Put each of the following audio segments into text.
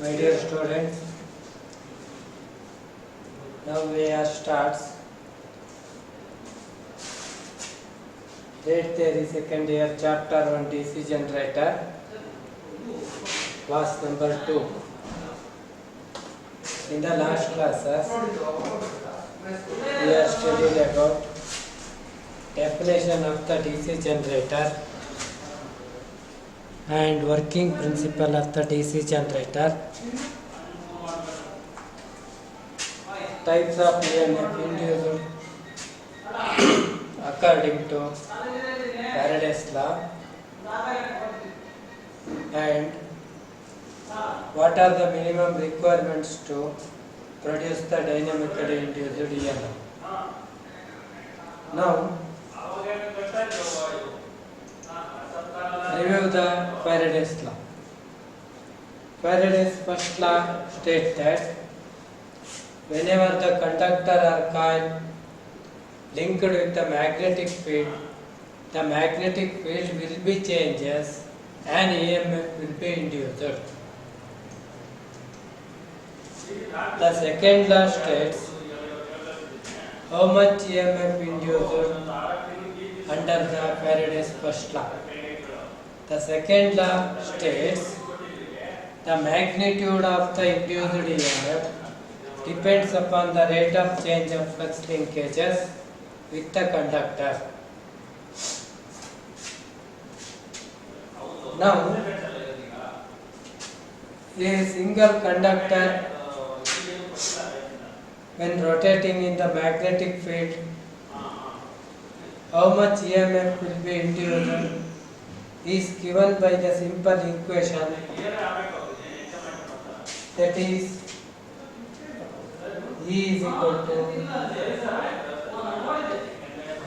My dear students, now we are starts grade theory second year chapter 1 DC generator class number 2. In the last classes we are studied about definition of the DC generator and working principle of the DC generator, types of EMF induced according to Faraday's law, and what are the minimum requirements to produce the dynamically induced EMF. Now, review the Faraday's law. Faraday's first law states that whenever the conductor or coil linked with the magnetic field will be changes and EMF will be induced. The second law states how much EMF induced under the Faraday's first law. The second law states the magnitude of the induced EMF depends upon the rate of change of flux linkages with the conductor. Now, a single conductor when rotating in the magnetic field, how much EMF will be induced is given by the simple equation, that is E is equal to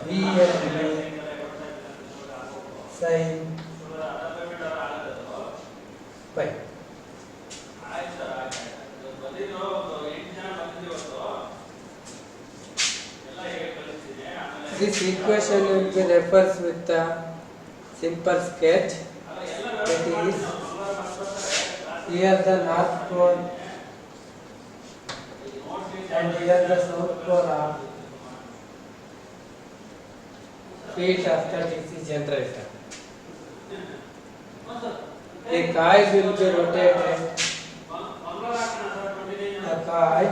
VLU sin pi. This equation will be refers with the simple sketch, that is here the north pole and here the south pole of feet of the DC generator. A coil will be rotated. The coil,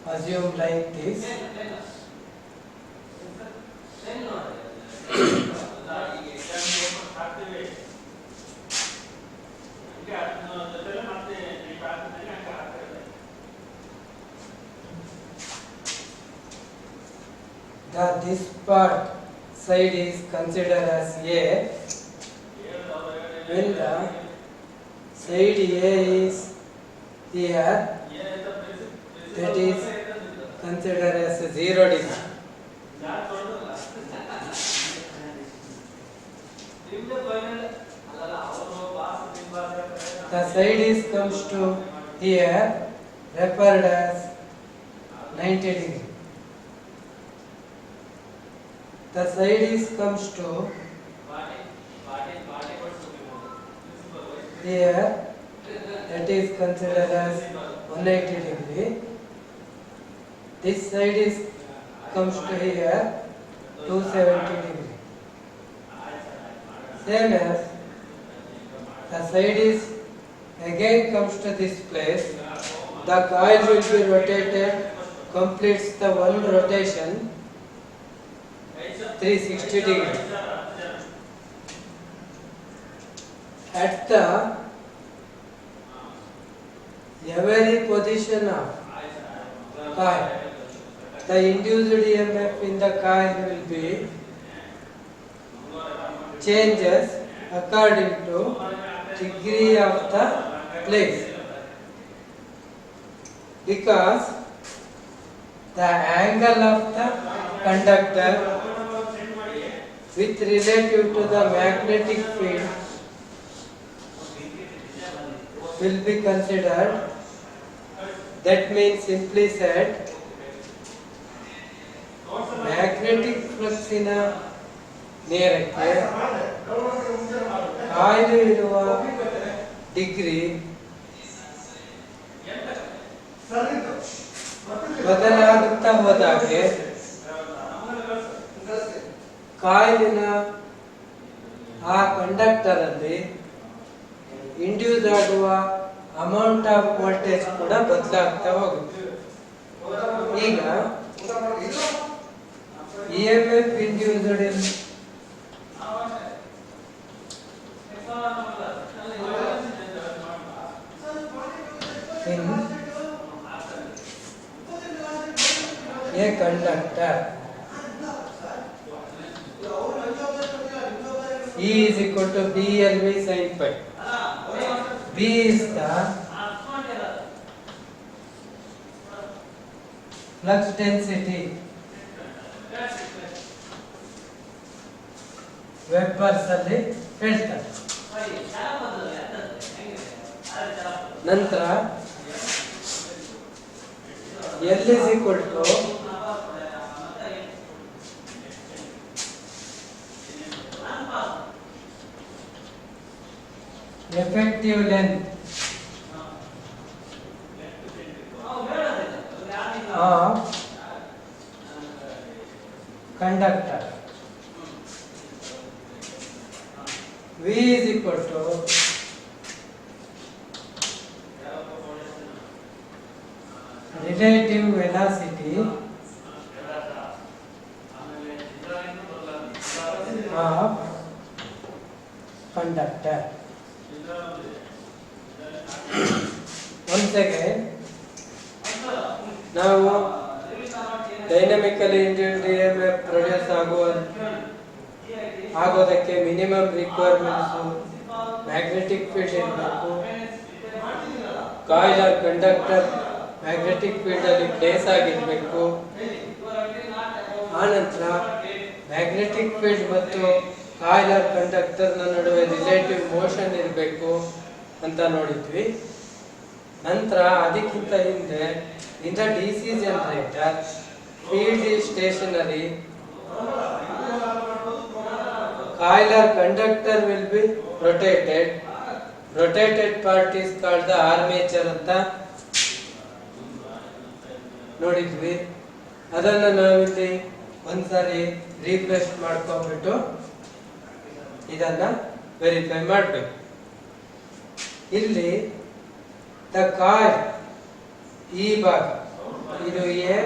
assume like this. This part side is considered as A. When the side A is here, that is considered as a 0 degree. The side is comes to here, referred as 90 degree. The side is comes to here, that is considered as 180 degree. This side is comes to here 270 degree. Same as the side is again comes to this place. The coil will be rotated, completes the one rotation 360 degree. At the every position of coil, the induced EMF in the coil will be changes according to degree of the place, because the angle of the conductor with relative to the magnetic field will be considered. That means, simply said, magnetic flux in a ನೇರಕ್ಕೆ ಕಾಯ್ದು ಇರುವ degree ಬದಲಾಗುತ್ತಾ ಹೋದಾಗೆ ಕಾಯಿಲಿನ ಆ conductor ಅಲ್ಲಿ induce ಆಗುವ amount of voltage ಕೂಡ ಬದಲಾಗ್ತಾ ಹೋಗುತ್ತೆ. ಈಗ EMF induced in a conductor E is equal to BLV sin phi. B is the flux density. Weber's ಅಲ್ಲಿ ಹೇಳ್ತಾರೆ. ನಂತರ L is equal to effective length of conductor. V is equal to relative velocity of conductor. Once again, ನಾವು dynamically induced EMF produce ಆಗೋದಕ್ಕೆ minimum requirements magnetic field ಇರಬೇಕು. Coil or conductor magnetic field ಅಲ್ಲಿ place ಆಗಿರಬೇಕು. ಆನಂತರ magnetic field ಮತ್ತು coil or conductor ನಡುವೆ relative motion ಇರಬೇಕು ಅಂತ ನೋಡಿದ್ವಿ. ನಂತರ ಅದಕ್ಕಿಂತ ಹಿಂದೆ in the DC generator field is stationary. Coil or conductor will be rotated. Rotated part is called the armature ಅಂತ ನೋಡಿದ್ವಿ. ಅದನ್ನ ನಾವಿಲ್ಲಿ ಒಂದ್ಸಾರಿ ರೀಫ್ರೆಶ್ ಮಾಡ್ಕೊಂಡ್ಬಿಟ್ಟು ಇದನ್ನ ವೆರಿಫೈ ಮಾಡಬೇಕು. ಇಲ್ಲಿ ದ ಕಾಯಿಲ್ ಈ ಭಾಗ ಇದು A,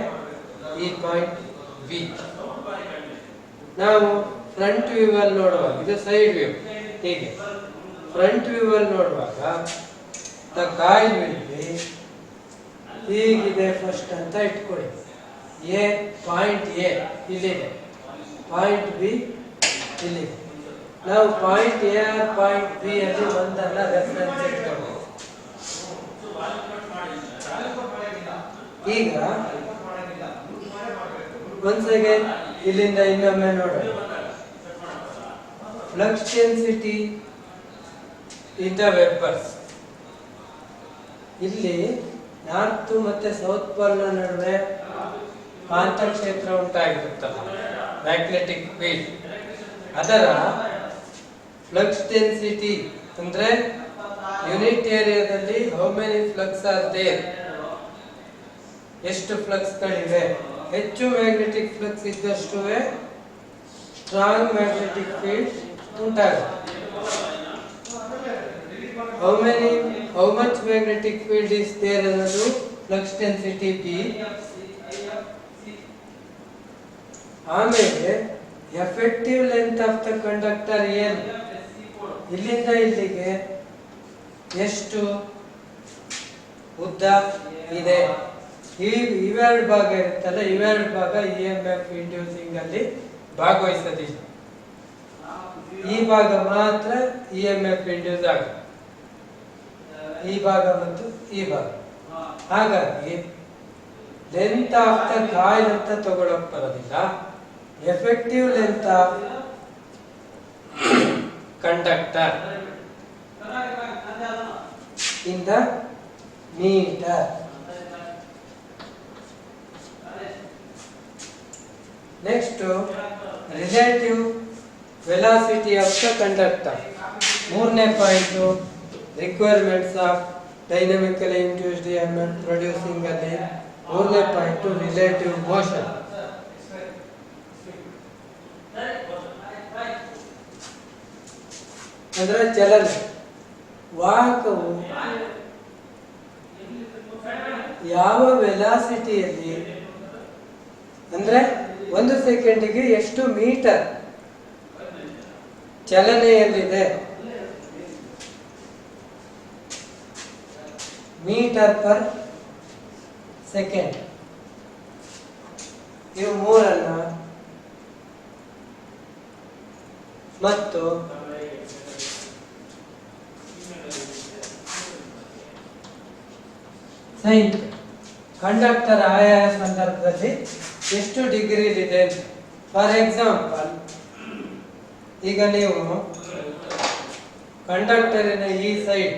ಈ ಪಾಯಿಂಟ್ B. ನಾವು ಫ್ರಂಟ್ ವ್ಯೂ ಅಲ್ಲಿ ನೋಡುವಾಗ ಇದು ಸೈಡ್ ವ್ಯೂ. ಹೀಗೆ ಫ್ರಂಟ್ ವ್ಯೂ ಅಲ್ಲಿ ನೋಡುವಾಗ ದ ಕಾಯಿಲ್ ವಿಲ್ ಬಿ ಹೀಗಿದೆ ಫಸ್ಟ್ ಅಂತ ಇಟ್ಕೊಳ್ಳಿ. ಪಾಯಿಂಟ್ A ಇಲ್ಲಿದೆ, ಪಾಯಿಂಟ್ B ಇಲ್ಲಿದೆ. ನಾವು point A or point B ಅಲ್ಲಿ ಒಂದನ್ನ ರೆಫರೆನ್ಸ್ ಇಟ್ಕೊಳ್ಳಿ. ಈಗ ಒನ್ಸ್ ಅಗೇನ್ ಇಲ್ಲಿಂದ ಇನ್ನೊಮ್ಮೆ ನೋಡೋಣ. Flux density in the webers. ಇಲ್ಲಿ ನಾರ್ತ್ ಮತ್ತೆ ಸೌತ್ ಪೋಲ್ ನಡುವೆ ಕಾಂತಕ್ಷೇತ್ರ ಉಂಟಾಗಿರುತ್ತಲ್ಲ, ಮ್ಯಾಗ್ನೆಟಿಕ್ ಫೀಲ್ಡ್. ಅದರ ಫ್ಲಕ್ಸ್ ಡೆನ್ಸಿಟಿ ಅಂದ್ರೆ ಯೂನಿಟ್ ಏರಿಯಾದಲ್ಲಿ how many flux are there, ಎಷ್ಟು ಫ್ಲಕ್ಸ್ ಗಳಿವೆ. ಹೆಚ್ಚು ಮ್ಯಾಗ್ನೆಟಿಕ್ ಫ್ಲಕ್ಸ್ ಇದ್ದಷ್ಟು ಸ್ಟ್ರಾಂಗ್ ಮ್ಯಾಗ್ನೆಟಿಕ್ ಫೀಲ್ಡ್ ಉಂಟಾಗುತ್ತೆ. How much magnetic field is there ಅನ್ನೋದು ಫ್ಲಕ್ಸ್ ಡೆನ್ಸಿಟಿ B. ಆಮೇಲೆ effective length of the conductor L. ಇಲ್ಲಿಂದ ಇಲ್ಲಿಗೆ ಎಷ್ಟು ಉದ್ದ ಇದೆ. ಇವೆರಡು ಭಾಗ ಇರುತ್ತಲ್ಲ, ಇವೆರಡು ಭಾಗ EMF ಇಂಡ್ಯೂಸಿಂಗ್ ಅಲ್ಲಿ ಭಾಗವಹಿಸೋದಿಲ್ಲ. ಈ ಭಾಗ ಮಾತ್ರ EMF ಇಂಡ್ಯೂಸ್ ಆಗುತ್ತೆ, ಈ ಭಾಗ ಮತ್ತು ಈ ಭಾಗ. ಹಾಗಾಗಿ ಲೆಂತ್ ಆಫ್ ದ ಕಾಯಿಲ್ ಅಂತ ತಗೊಳಕ್ ಬರೋದಿಲ್ಲ. Effective length of conductor in the metre. Next relative velocity of the conductor. ಮೂರನೇ point requirements of dynamically induced EMF producing ಅಲ್ಲಿ ಮೂರನೇ ಪಾಯಿಂಟ್ ರಿಲೇಟಿವ್ ಮೋಷನ್. ಅಂದ್ರೆ ಚಲನೆ. ವಾಹಕವು ಯಾವ ವೆಲಾಸಿಟಿಯಲ್ಲಿ ಅಂದ್ರೆ 1 ಸೆಕೆಂಡಿಗೆ ಎಷ್ಟು ಮೀಟರ್ ಚಲನೆಯಲ್ಲಿದೆ, ಮೀಟರ್ ಪರ್ ಸೆಕೆಂಡ್. ಇವು ಮೂರನ್ನ ಮತ್ತು ಸೈನ್ ಕಂಡಕ್ಟರ್ ಆಯಾ ಸಂದರ್ಭದಲ್ಲಿ ಎಷ್ಟು ಡಿಗ್ರಿಲಿದೆ. ಫಾರ್ ಎಕ್ಸಾಂಪಲ್, ಈಗ ನೀವು ಕಂಡಕ್ಟರಿನ ಈ ಸೈಡ್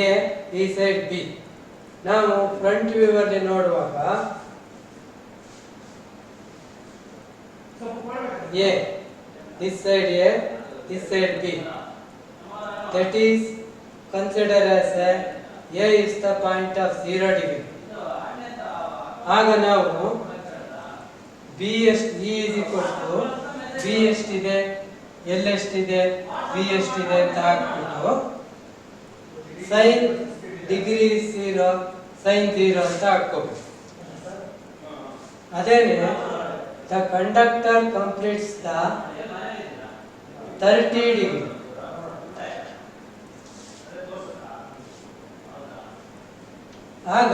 ಎ, ಈ ಸೈಡ್ ಬಿ. ನಾವು ಫ್ರಂಟ್ ವ್ಯೂ ಅಲ್ಲಿ ನೋಡುವಾಗ A, this side A, this side B. That is considered as A is the point of 0 degree. ಆಗ ನಾವು B E is equal to B ಎಷ್ಟಿದೆ, L ಎಷ್ಟಿದೆ, B ಎಷ್ಟಿದೆ ಅಂತ ಹಾಕ್ಬಿಟ್ಟು ಸೈನ್ ಡಿಗ್ರಿ 0 ಸೈನ್ 0 ಅಂತ ಹಾಕ್ಕೋಬೇಕು. ಅದೇನೆ the conductor completes the 30 degree. ಆಗ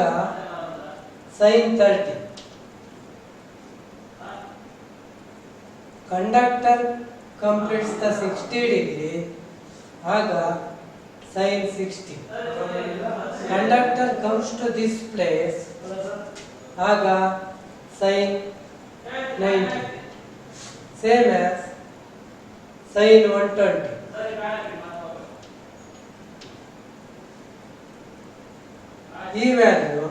sign 30. Conductor completes the 60 degree. ಆಗ sin 60. Conductor comes to this place. ಆಗ sin 90. Same as sin 120. ಈ ವ್ಯಾಲ್ಯೂ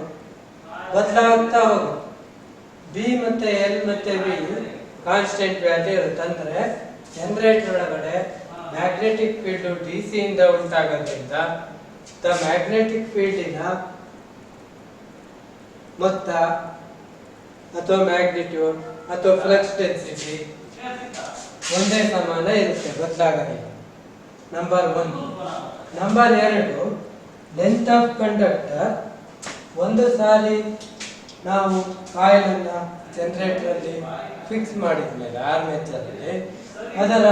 ಬದಲಾಗ್ತಾ ಹೋಗುತ್ತೆ. ಬಿ ಮತ್ತೆ ಎಲ್ ಮತ್ತೆ ಬಿ ಕಾನ್ಸ್ಟೆಂಟ್ ವ್ಯಾಲ್ಯೂ ಇರುತ್ತೆ. ಅಂದ್ರೆ ಜನರೇಟರ್ ಒಳಗಡೆ ಮ್ಯಾಗ್ನೆಟಿಕ್ ಫೀಲ್ಡ್ ಡಿಸಿ ಇಂದ ಉಂಟಾಗೋದ್ರಿಂದ ದ ಮ್ಯಾಗ್ನೆಟಿಕ್ ಫೀಲ್ಡಿನ ಮೊತ್ತ ಅಥವಾ ಮ್ಯಾಗ್ನಿಟ್ಯೂಡ್ ಅಥವಾ ಫ್ಲಕ್ಸ್ ಡೆನ್ಸಿಟಿ ಒಂದೇ ಸಮಾನ ಇರುತ್ತೆ, ಬದಲಾಗಲಿಲ್ಲ. Number 1. Number 2, length of conductor. ಒಂದು ಸಾರಿ ನಾವು ಕಾಯಿಲ್ ಅನ್ನ ಜನರೇಟರ್ ಅಲ್ಲಿ ಫಿಕ್ಸ್ ಮಾಡಿದ್ಮೇಲೆ ಆರ್ಮೇಚರ್ ಅಲ್ಲಿ ಅದರ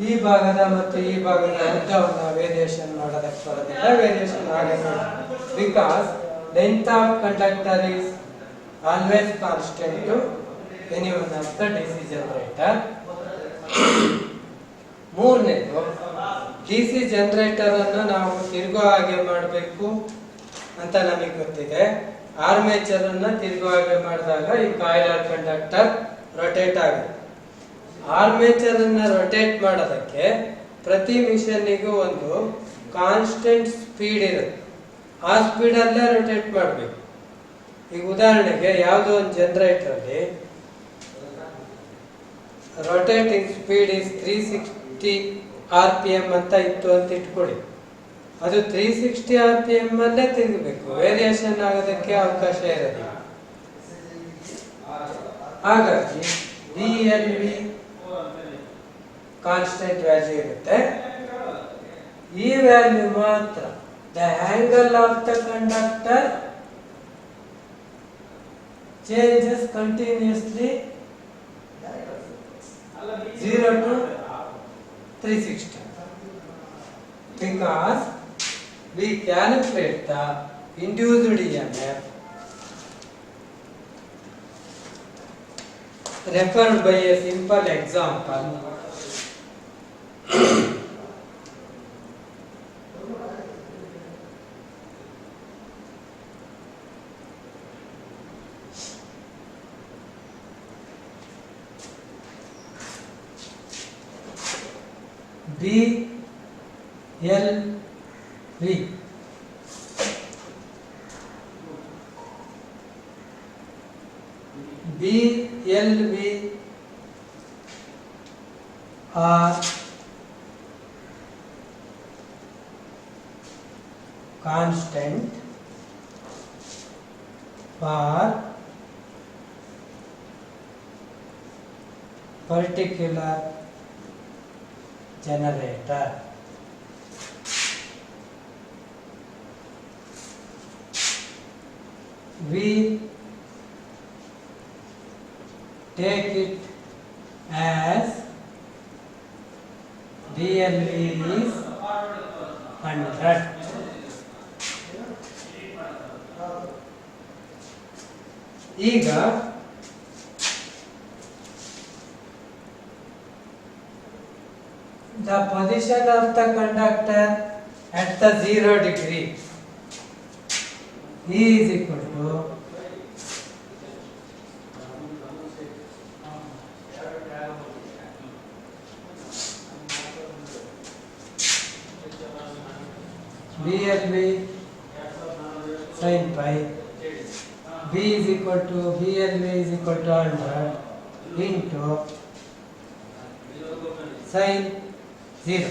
ಈ ಭಾಗದ ಮತ್ತು ಈ ಭಾಗದ ಉದ್ದವನ್ನು ವೇರಿಯೇಷನ್ ಮಾಡೋದಕ್ಕೆ ಬರೋದಿಲ್ಲ, ವೇರಿಯೇಷನ್ ಆಗಲ್ಲ. Because length of conductor is always constant to any one of the DC generator. ಮೂರನೇದು, ಡಿಸಿ ಜನರೇಟರ್ ಅನ್ನು ನಾವು ತಿರುಗೋ ಹಾಗೆ ಮಾಡಬೇಕು ಅಂತ ನಮಗೆ ಗೊತ್ತಿದೆ. ಆರ್ಮೇಚರ್ ಅನ್ನ ತಿರುಗೋ ಹಾಗೆ ಮಾಡಿದಾಗ ಈ ಕಾಯಿಲ್ ಕಂಡಕ್ಟರ್ ರೊಟೇಟ್ ಆಗುತ್ತೆ. ಆರ್ಮೇಚರ್ ಅನ್ನ ರೊಟೇಟ್ ಮಾಡೋದಕ್ಕೆ ಪ್ರತಿ ಮಿಷನ್ನಿಗೂ ಒಂದು ಕಾನ್ಸ್ಟೆಂಟ್ ಸ್ಪೀಡ್ ಇರುತ್ತೆ. ಆ ಸ್ಪೀಡ್ ಅಲ್ಲೇ ರೊಟೇಟ್ ಮಾಡಬೇಕು. ಈಗ ಉದಾಹರಣೆಗೆ ಯಾವುದೋ ಒಂದು ಜನರೇಟರ್ ಅಲ್ಲಿ ರೊಟೇಟಿಂಗ್ ಸ್ಪೀಡ್ ಇಸ್ 360 RPM ಅಂತ ಇತ್ತು ಅಂತ ಇಟ್ಕೊಳ್ಳಿ. ಅದು 360 RPM ಅಲ್ಲೇ ತಿರುಗಬೇಕು, ವೇರಿಯೇಷನ್ ಆಗೋದಕ್ಕೆ ಅವಕಾಶ ಇರೋದಿಲ್ಲ. ಹಾಗಾಗಿ VLV ಕಾನ್ಸ್ಟೆಂಟ್ ವ್ಯಾಲ್ಯೂ ಇರುತ್ತೆ. ಈ ವ್ಯಾಲ್ಯೂ ಮಾತ್ರ the angle of the conductor changes continuously 0 to 360 because we calculate the induced EMF referred by a simple example. BLV BLV are constant for particular generator. We take it as BLV is 100. ಈಗ the position of the conductor at the 0 degree E is equal to BLV sin pi. B is equal to BLV is equal to 100 into sin 0.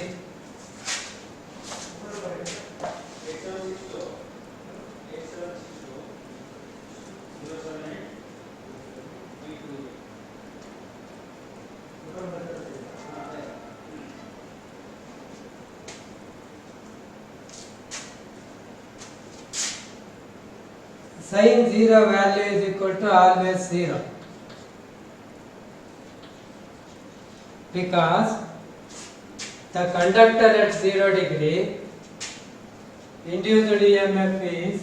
Sin 0 value is equal to always 0 because the conductor at 0 degree induced EMF is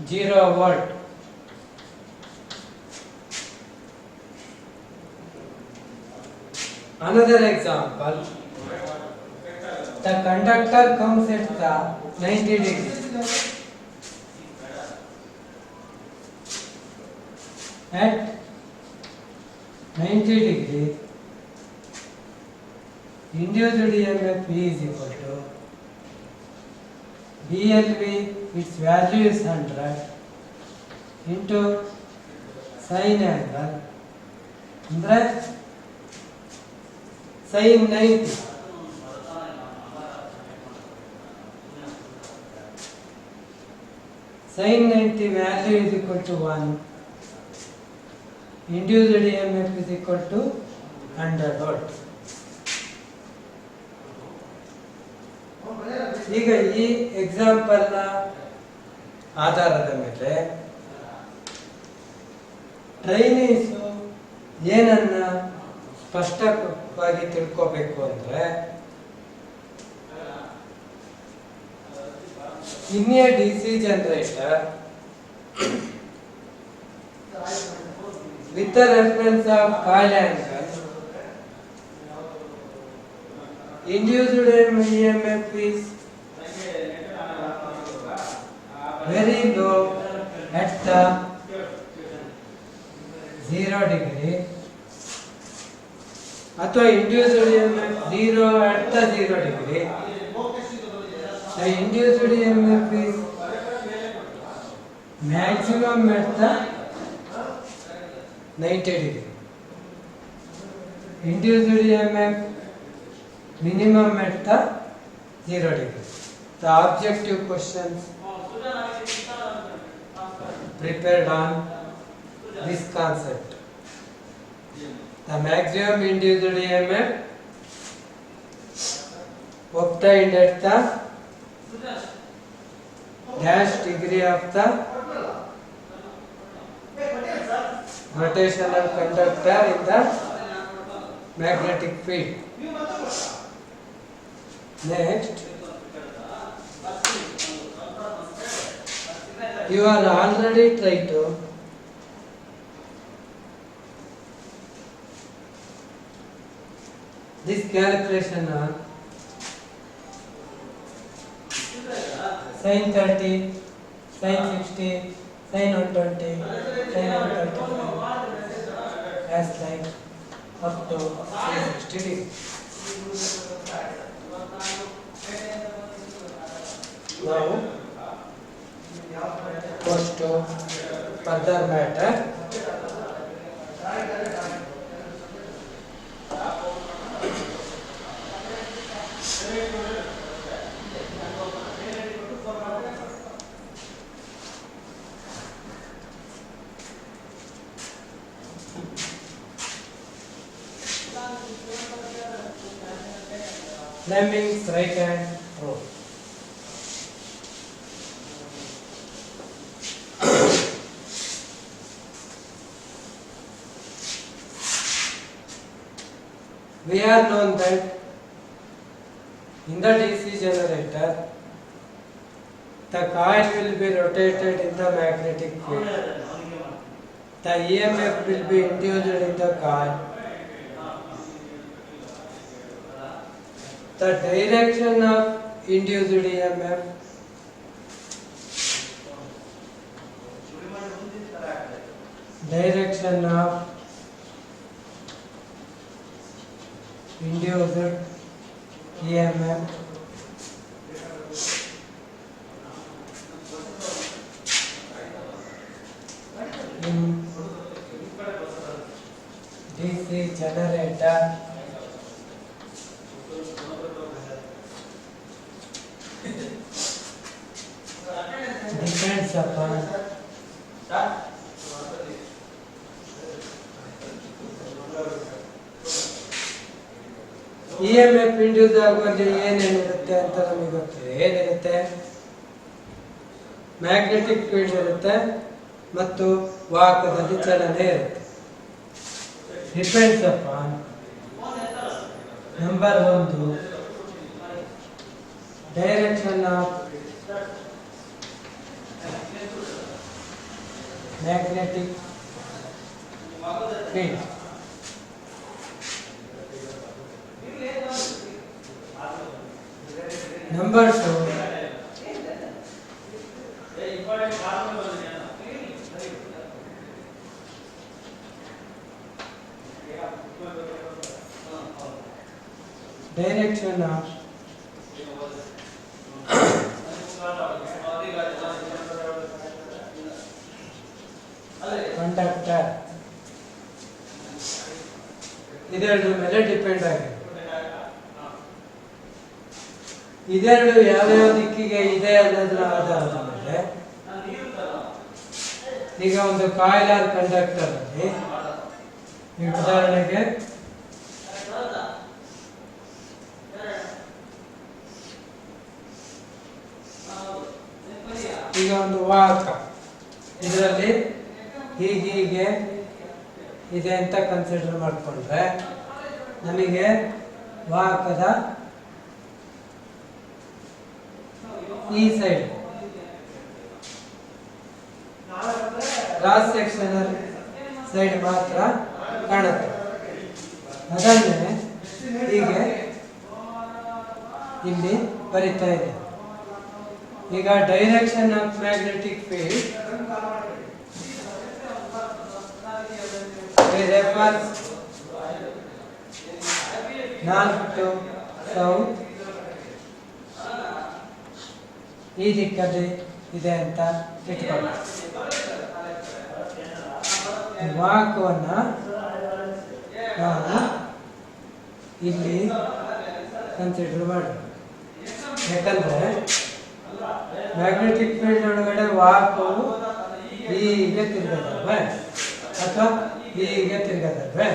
0 volt. Another example, the conductor comes at the 90 degrees. At 90 degrees, induced EMF is equal to BLV, its value is 100 into sin angle, andre sin 90. Sin 90 value is equal to 1. Induced EMF is equal to 100 volt. ಈಗ ಈ example ನ ಆಧಾರದ ಮೇಲೆ trainees ಏನನ್ನ ಸ್ಪಷ್ಟವಾಗಿ ತಿಳ್ಕೋಬೇಕು ಅಂದ್ರೆ in a DC generator with the reference of coil angle, induced EMF is very low at the 0 degree ಅಥವಾ induced EMF 0 at the 0 degree. The induced EMF is maximum at the 90 degree. Induced EMF minimum at the 0 degree. The objective questions prepared on this concept. The maximum induced EMF obtained at the dash degree of the rotational conductor in the magnetic field. Next, you are already trying to this calculation on sin 30, sin 60, sin 120, sin 135 as like up to 360 degrees. Now goes to further matter. Fleming's right hand rule. We have known that in the DC generator, the coil will be rotated in the magnetic field. The EMF will be induced in the coil. The direction of induced EMF induced EMF in DC generator depends upon EMF induce ಆಗುವಾಗ ಏನೇನಿರುತ್ತೆ ಅಂತ ನಮಗೆ ಗೊತ್ತಿದೆ. ಏನಿರುತ್ತೆ? Magnetic field ಇರುತ್ತೆ ಮತ್ತು ವಾಹಕದಲ್ಲಿ ಚಲನೆ ಇರುತ್ತೆ. Depends upon number 1 direction of magnetic field. Number 2 direction of conductor. ಇದೆರಡು ಮೇಲೆ ಡಿಪೆಂಡ್ ಆಗಿದೆ. ಇದೆರಡು ಯಾವ್ಯಾವ ದಿಕ್ಕಿಗೆ ಇದೆ ಅನ್ನೋದ್ರ ಆಧಾರದ ಮೇಲೆ ಈಗ ಒಂದು ಕಾಯಿಲ್ ಆರ್ ಕಂಡಕ್ಟರ್ ಅಲ್ಲಿ ಈ ಉದಾಹರಣೆಗೆ ಈಗ ಒಂದು ವಾಹಕ ಇದರಲ್ಲಿ ಹೀಗೆ ಇದೆ ಅಂತ ಕನ್ಸಿಡರ್ ಮಾಡಿಕೊಂಡ್ರೆ ನಮಗೆ ವಾಹಕದ ಈ ಸೈಡ್ ಕ್ರಾಸ್ ಸೆಕ್ಷನಲ್ ಸೈಡ್ ಮಾತ್ರ ಕಾಣುತ್ತೆ. ಅದನ್ನೇ ಹೀಗೆ ಇಲ್ಲಿ ಬರಿತಾ ಇದೆ. ಈಗ direction of magnetic field refers north to south, ಈ ದಿಕ್ಕಲ್ಲಿ ಇದೆ ಅಂತ ಇಟ್ಕೊಳ್ಳಿ. ವಾಹಕವನ್ನ ನಾವು ಇಲ್ಲಿ ಕನ್ಸಿಡರ್ ಮಾಡಿ, ಯಾಕಂದ್ರೆ ಮ್ಯಾಗ್ನೆಟಿಕ್ ಫೀಲ್ಡ್ ಒಳಗಡೆ ವಾಹಕವು ಹೀಗೆ ತಿರುಗದಲ್ವೇ ಅಥವಾ ಹೀಗೆ ತಿರುಗದಲ್ವೇ.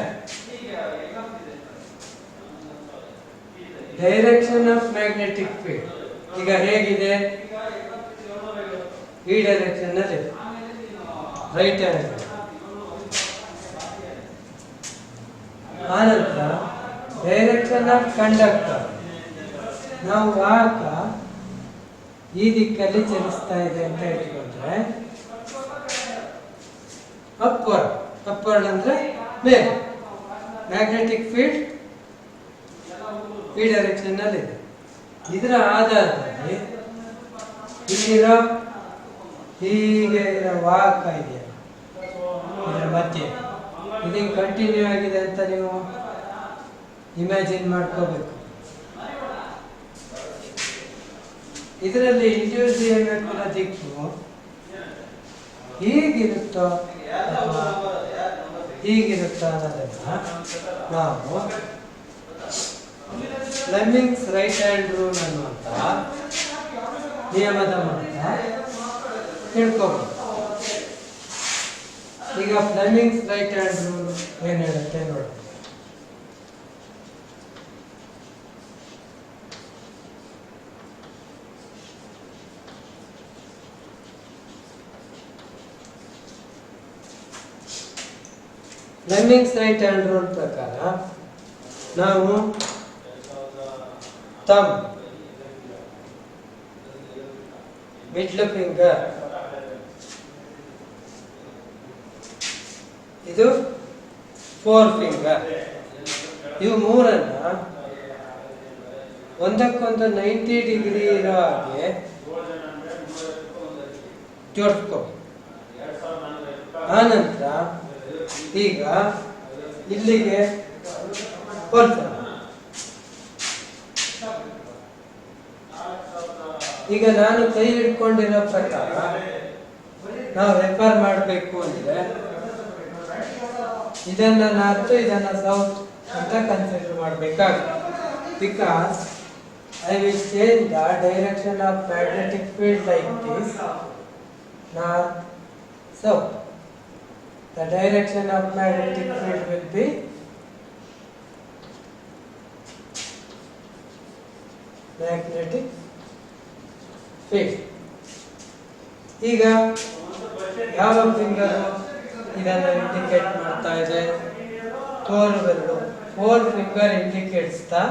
ಡೈರೆಕ್ಷನ್ ಆಫ್ ಮ್ಯಾಗ್ನೆಟಿಕ್ ಫೀಲ್ಡ್ ಈಗ ಹೇಗಿದೆ? ಈ ಡೈರೆಕ್ಷನ್ ಅಲ್ಲಿ ರೈಟ್ ಹ್ಯಾಂಡ್. ಆನಂತರ ಡೈರೆಕ್ಷನ್ ಆಫ್ ಕಂಡಕ್ಟರ್, ನಾವು ವಾಹಕ ಈ ದಿಕ್ಕಲ್ಲಿ ಚಲಿಸ್ತಾ ಇದೆ ಅಂತ ಇಟ್ಕೊಂಡ್ರೆ ಅಪ್ವರ್ಡ್ ಅಂದ್ರೆ ಮೇಲೆ, ಮ್ಯಾಗ್ನೆಟಿಕ್ ಫೀಲ್ಡ್ ಈ ಡೈರೆಕ್ಷನ್ ಅಲ್ಲಿ ಇದೆ. ಇದರ ಆಧಾರದಲ್ಲಿ ಇಲ್ಲಿರೋ ಹೀಗೆ ಇರೋ ವಾಹಕ ಇದೆಯಲ್ಲ ಇದರ ಮಧ್ಯೆ ಇದೀಗ ಕಂಟಿನ್ಯೂ ಆಗಿದೆ ಅಂತ ನೀವು ಇಮ್ಯಾಜಿನ್ ಮಾಡ್ಕೋಬೇಕು. ಇದರಲ್ಲಿ ಇಂಡ್ಯೂಸ್ EMF ದಿಕ್ಕು ಹೀಗಿರುತ್ತೋ ಅಥವಾ ಹೀಗಿರುತ್ತೋ ಅನ್ನೋದನ್ನ ನಾವು ಫ್ಲೆಮಿಂಗ್ಸ್ ರೈಟ್ ಹ್ಯಾಂಡ್ ರೂಲ್ ಅನ್ನುವಂಥ ನಿಯಮದ ಮೂಲಕ ತಿಳ್ಕೋಬಹುದು. ಈಗ ಫ್ಲೆಮಿಂಗ್ಸ್ ರೈಟ್ ಹ್ಯಾಂಡ್ ರೂಲ್ ಏನು ಹೇಳುತ್ತೆ ನೋಡಿ. ಫ್ಲೆಮಿಂಗ್ಸ್ ರೈಟ್ ಹ್ಯಾಂಡ್ ರೂಲ್ ಪ್ರಕಾರ ನಾವು ಥಂಬ್, ಮಿಡ್ಲ್ ಫಿಂಗರ್, ಇದು ಫೋರ್ ಫಿಂಗರ್, ಇವು ಮೂರನ್ನ ಒಂದಕ್ಕೊಂದು 90 ಡಿಗ್ರಿ ಇರೋ ಹಾಗೆ ಜೋಡಿಸ್ಕೊ. ಆನಂತರ ಈಗ ಇಲ್ಲಿಗೆ ಹೋಲ್ಸೋಣ. ಈಗ ನಾನು ಕೈ ಹಿಡ್ಕೊಂಡಿರೋ ಪ್ರಕಾರ ನಾವು ರೆಫರ್ ಮಾಡಬೇಕು ಅಂದ್ರೆ ಇದನ್ನ ನಾರ್ತ್ ಇದನ್ನ ಸೌತ್ ಅಂತ ಕನ್ಸಿಡರ್ ಮಾಡಬೇಕಾಗುತ್ತೆ. Because I will change the direction of magnetic field like this, north south. The direction of magnetic field will be magnetic field. ಈಗ ಯಾವ ಫಿಂಗರ್ ಇದನ್ನು ಇಂಡಿಕೇಟ್ ಮಾಡ್ತಾ ಇದೆ? ತೋರುಬೆರಳು. Forefinger indicates the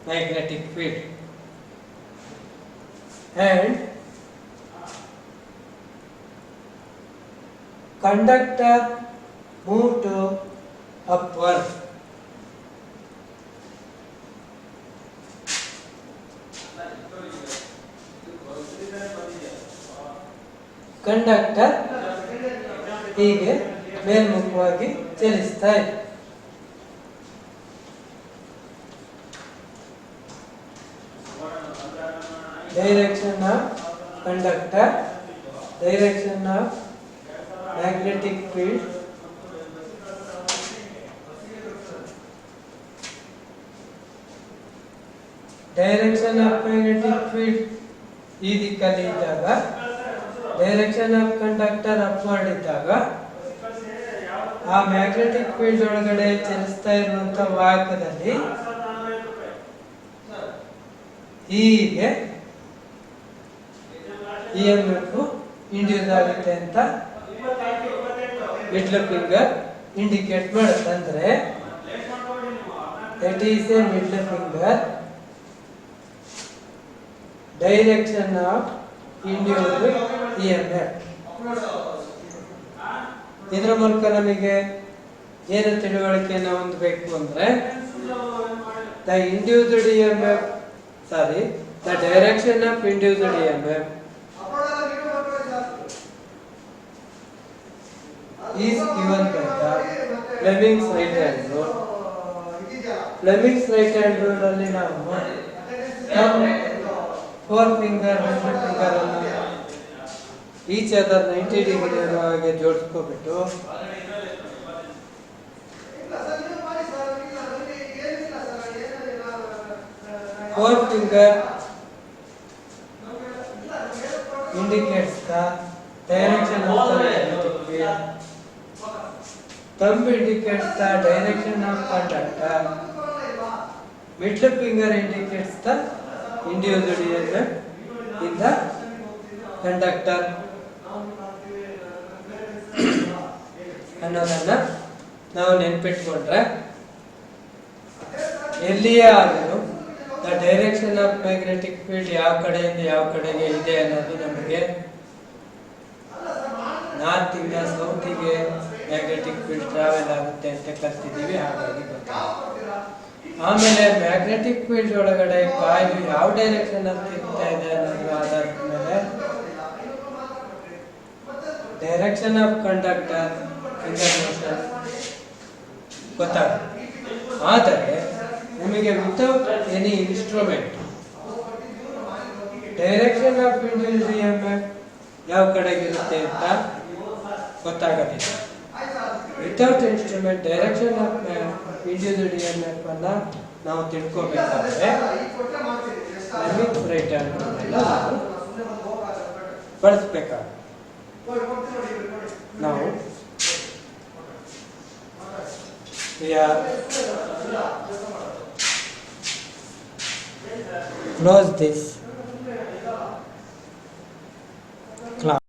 magnetic field and conductor move to upward. Conductor ಹೀಗೆ ಮೇಲ್ಮುಖವಾಗಿ ಚಲಿಸ್ತಾ ಇದೆ. Direction of conductor, direction of magnetic field, direction of magnetic field ಈ ದಿಕ್ಕಲ್ಲಿ ಇದ್ದಾಗ, ಡೈರೆಕ್ಷನ್ ಆಫ್ ಕಂಡಕ್ಟರ್ ಅಪ್ವರ್ಡ್ ಇದ್ದಾಗ ಆ ಮ್ಯಾಗ್ನೆಟಿಕ್ ಫೀಲ್ಡ್ ಒಳಗಡೆ ಚಲಿಸ್ತಾ ಇರುವಂತ ವಾಹಕದಲ್ಲಿ ಹೀಗೆ EMF ಇಂಡ್ಯೂಸ್ ಆಗುತ್ತೆ ಅಂತ ಮಿಡ್ಲ್ ಫಿಂಗರ್ ಇಂಡಿಕೇಟ್ ಮಾಡುತ್ತೆ. ಅಂದ್ರೆ that is A middle finger direction of induced EMF. ಇದರ ಮೂಲಕ ನಮಗೆ ಏನು ತಿಳುವಳಿಕೆಯನ್ನು ಹೊಂದಬೇಕು ಅಂದ್ರೆ the induced EMF, sorry, the direction of induced EMF is given by the Fleming's right hand rule. Fleming's right hand rule ಅಲ್ಲಿ ನಾವು ಫೋರ್ ಫಿಂಗರ್, ಮಿಡ್ಲ್ ಫಿಂಗರ್ ಅನ್ನು ಈಚ್ ಅದರ್ 90 ಡಿಗ್ರಿ ಇರೋ ಹಾಗೆ ಜೋಡಿಸ್ಕೋಬಿಟ್ಟು forefinger indicates the direction of the magnetic field. Thumb indicates the direction of conductor. Middle finger indicates the induced EMF in the conductor. ಅನ್ನೋದನ್ನ ನಾವು ನೆನಪಿಟ್ಕೊಂಡ್ರೆ ಎಲ್ಲಿಯೇ ಆದರೂ the direction of magnetic field ಯಾವ ಕಡೆಯಿಂದ ಯಾವ ಕಡೆಗೆ ಇದೆ ಅನ್ನೋದು ನಮಗೆ ನಾರ್ತ್ ಇಂದ ಸೌತಿಗೆ ಮ್ಯಾಗ್ನೆಟಿಕ್ ಫೀಲ್ಡ್ ಟ್ರಾವೆಲ್ ಆಗುತ್ತೆ ಅಂತ ಕಲ್ತಿದ್ದೀವಿ. ಹಾಗಾಗಿ ಆಮೇಲೆ ಮ್ಯಾಗ್ನೆಟಿಕ್ ಫೀಲ್ಡ್ ಒಳಗಡೆ ಕಾಯಿಲ್ ಯಾವ ಡೈರೆಕ್ಷನ್ ಅಲ್ಲಿ ತಿರುಗ್ತಾ ಇದೆ ಅನ್ನೋದ್ರ ಆಧಾರದ ಮೇಲೆ direction of conductor finger motion ಗೊತ್ತಾಗುತ್ತೆ. ಆದರೆ ನಿಮಗೆ without any instrument direction of induced EMF ಯಾವ ಕಡೆಗಿರುತ್ತೆ ಅಂತ ಗೊತ್ತಾಗೋದಿಲ್ಲ. Without instrument direction of induced E M F ಅನ್ನ ನಾವು ತಿಳ್ಕೊಬೇಕಾದ್ರೆ ಲಿಮಿಟ್ ರೈಟರ್ ನಾವು ಬಳಸಬೇಕಾಗುತ್ತೆ. ನಾವು close this class.